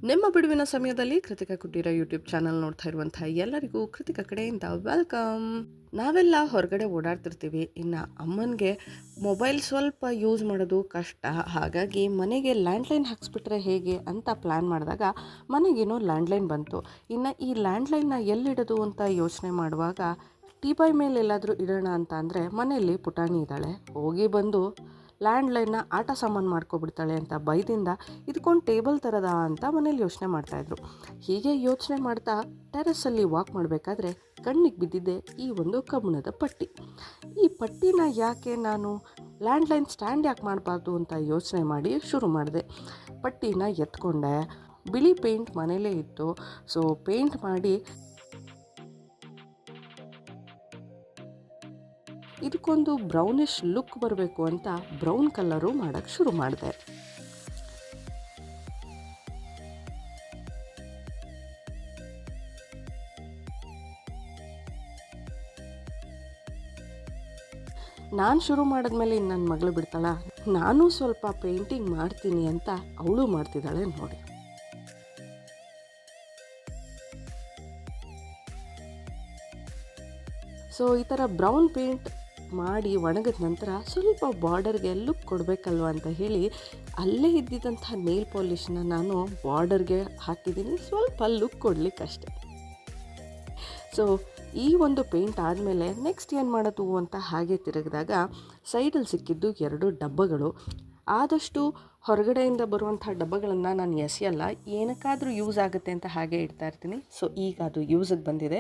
ನಿಮ್ಮ ಬಿಡುವಿನ ಸಮಯದಲ್ಲಿ ಕೃತಿಕಾ ಕುಟೀರ ಯೂಟ್ಯೂಬ್ ಚಾನಲ್ ನೋಡ್ತಾ ಇರುವಂತಹ ಎಲ್ಲರಿಗೂ ಕೃತಿಕಾ ಕಡೆಯಿಂದ ವೆಲ್ಕಮ್. ನಾವೆಲ್ಲ ಹೊರಗಡೆ ಓಡಾಡ್ತಿರ್ತೀವಿ. ಇನ್ನು ಅಮ್ಮನಿಗೆ ಮೊಬೈಲ್ ಸ್ವಲ್ಪ ಯೂಸ್ ಮಾಡೋದು ಕಷ್ಟ. ಹಾಗಾಗಿ ಮನೆಗೆ ಲ್ಯಾಂಡ್ಲೈನ್ ಹಾಕ್ಸ್ಬಿಟ್ರೆ ಹೇಗೆ ಅಂತ ಪ್ಲ್ಯಾನ್ ಮಾಡಿದಾಗ ಮನೆಗೇನೋ ಲ್ಯಾಂಡ್ಲೈನ್ ಬಂತು. ಇನ್ನು ಈ ಲ್ಯಾಂಡ್ಲೈನ್ನ ಎಲ್ಲಿಡೋದು ಅಂತ ಯೋಚನೆ ಮಾಡುವಾಗ ಟೀಪಾಯ್ ಮೇಲೆ ಎಲ್ಲಾದರೂ ಇಡೋಣ ಅಂತ ಅಂದರೆ ಮನೆಯಲ್ಲಿ ಪುಟಾಣಿ ಇದ್ದಾಳೆ. ಹೋಗಿ ಬಂದು ಲ್ಯಾಂಡ್ಲೈನ್ನ ಆಟ ಸಾಮಾನು ಮಾಡ್ಕೊಬಿಡ್ತಾಳೆ ಅಂತ ಬೈದಿಂದ ಇದಕ್ಕೊಂದು ಟೇಬಲ್ ಥರದ ಅಂತ ಮನೇಲಿ ಯೋಚನೆ ಮಾಡ್ತಾಯಿದ್ರು. ಹೀಗೆ ಯೋಚನೆ ಮಾಡ್ತಾ ಟೆರೆಸ್ಸಲ್ಲಿ ವಾಕ್ ಮಾಡಬೇಕಾದ್ರೆ ಕಣ್ಣಿಗೆ ಬಿದ್ದಿದ್ದೆ ಈ ಒಂದು ಕಬ್ಬಿಣದ ಪಟ್ಟಿ. ಈ ಪಟ್ಟಿನ ಯಾಕೆ ನಾನು ಲ್ಯಾಂಡ್ಲೈನ್ ಸ್ಟ್ಯಾಂಡ್ ಯಾಕೆ ಮಾಡಬಾರ್ದು ಅಂತ ಯೋಚನೆ ಮಾಡಿ ಶುರು ಮಾಡಿದೆ. ಪಟ್ಟಿನ ಎತ್ಕೊಂಡೆ. ಬಿಳಿ ಪೇಂಟ್ ಮನೇಲೇ ಇತ್ತು. ಸೊ ಪೇಂಟ್ ಮಾಡಿ ಇದಕ್ಕೊಂದು ಬ್ರೌನಿಷ್ ಲುಕ್ ಬರಬೇಕು ಅಂತ ಬ್ರೌನ್ ಕಲರು ಮಾಡೋಕ್ಕೆ ಶುರು ಮಾಡಿದೆ. ನಾನು ಶುರು ಮಾಡಿದ್ಮೇಲೆ ಇನ್ನು ನನ್ನ ಮಗಳು ಬಿಡ್ತಾಳ, ನಾನು ಸ್ವಲ್ಪ ಪೇಂಟಿಂಗ್ ಮಾಡ್ತೀನಿ ಅಂತ ಅವಳು ಮಾಡ್ತಿದ್ದಾಳೆ ನೋಡಿ. ಸೊ ಈ ಥರ ಬ್ರೌನ್ ಪೇಂಟ್ ಮಾಡಿ ಒಣಗಿದ ನಂತರ ಸ್ವಲ್ಪ ಬಾರ್ಡರ್ಗೆ ಲುಕ್ ಕೊಡಬೇಕಲ್ವ ಅಂತ ಹೇಳಿ ಅಲ್ಲೇ ಇದ್ದಿದ್ದಂಥ ನೇಲ್ ಪಾಲಿಷ್ನ ನಾನು ಬಾರ್ಡರ್ಗೆ ಹಾಕಿದ್ದೀನಿ, ಸ್ವಲ್ಪ ಲುಕ್ ಕೊಡಲಿಕ್ಕಷ್ಟೆ. ಸೊ ಈ ಒಂದು ಪೇಂಟ್ ಆದಮೇಲೆ ನೆಕ್ಸ್ಟ್ ಏನು ಮಾಡೋದು ಅಂತ ಹಾಗೆ ತಿರುಗಿದಾಗ ಸೈಡಲ್ಲಿ ಸಿಕ್ಕಿದ್ದು 2 ಡಬ್ಬಗಳು. ಆದಷ್ಟು ಹೊರಗಡೆಯಿಂದ ಬರುವಂಥ ಡಬ್ಬಗಳನ್ನು ನಾನು ಎಸೆಯಲ್ಲ, ಏನಕ್ಕಾದರೂ ಯೂಸ್ ಆಗುತ್ತೆ ಅಂತ ಹಾಗೆ ಇಡ್ತಾ ಇರ್ತೀನಿ. ಸೊ ಈಗ ಅದು ಯೂಸಿಗೆ ಬಂದಿದೆ.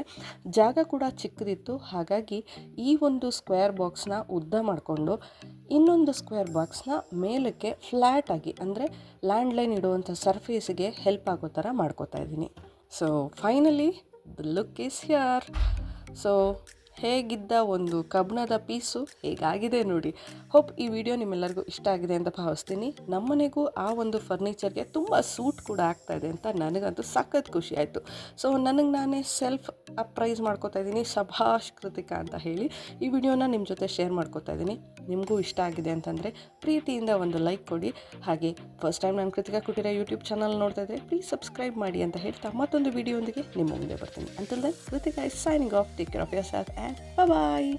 ಜಾಗ ಕೂಡ ಚಿಕ್ಕದಿತ್ತು. ಹಾಗಾಗಿ ಈ ಒಂದು ಸ್ಕ್ವೇರ್ ಬಾಕ್ಸ್ನ ಉದ್ದ ಮಾಡಿಕೊಂಡು ಇನ್ನೊಂದು ಸ್ಕ್ವೇರ್ ಬಾಕ್ಸ್ನ ಮೇಲಕ್ಕೆ ಫ್ಲ್ಯಾಟಾಗಿ ಅಂದರೆ ಲ್ಯಾಂಡ್ಲೈನ್ ಇಡುವಂಥ ಸರ್ಫೇಸಿಗೆ ಹೆಲ್ಪ್ ಆಗೋ ಥರ ಮಾಡ್ಕೋತಾ ಇದ್ದೀನಿ. So finally the look is here. So ಹೇಗಿದ್ದ ಒಂದು ಕಬ್ಬಿಣದ ಪೀಸು ಹೇಗಾಗಿದೆ ನೋಡಿ. ಹೋಪ್ ಈ ವಿಡಿಯೋ ನಿಮ್ಮೆಲ್ಲರಿಗೂ ಇಷ್ಟ ಆಗಿದೆ ಅಂತ ಭಾವಿಸ್ತೀನಿ. ನಮ್ಮನೆಗೂ ಆ ಒಂದು ಫರ್ನಿಚರ್ಗೆ ತುಂಬ ಸೂಟ್ ಕೂಡ ಆಗ್ತಾಯಿದೆ ಅಂತ ನನಗಂತೂ ಸಖತ್ ಖುಷಿ ಆಯಿತು. ಸೊ ನನಗೆ ನಾನೇ ಸೆಲ್ಫ್ ಅಪ್ರೈಸ್ ಮಾಡ್ಕೋತಾ ಇದ್ದೀನಿ, ಶಭಾಷ್ ಕೃತಿಕಾ ಅಂತ ಹೇಳಿ ಈ ವಿಡಿಯೋನ ನಿಮ್ಮ ಜೊತೆ ಶೇರ್ ಮಾಡ್ಕೋತಾ ಇದ್ದೀನಿ. ನಿಮಗೂ ಇಷ್ಟ ಆಗಿದೆ ಅಂತಂದರೆ ಪ್ರೀತಿಯಿಂದ ಒಂದು ಲೈಕ್ ಕೊಡಿ. ಹಾಗೆ ಫಸ್ಟ್ ಟೈಮ್ ನಾನು ಕೃತಿಕಾ ಕುಟೀರ ಯೂಟ್ಯೂಬ್ ಚಾನಲ್ ನೋಡ್ತಾ ಇದ್ದರೆ ಪ್ಲೀಸ್ ಸಬ್ಸ್ಕ್ರೈಬ್ ಮಾಡಿ ಅಂತ ಹೇಳ್ತಾ ಮತ್ತೊಂದು ವಿಡಿಯೋದೊಂದಿಗೆ ನಿಮ್ಮ ಮುಂದೆ ಬರ್ತೀನಿ. Until then Krithika is signing off. Take care of yourself and bye.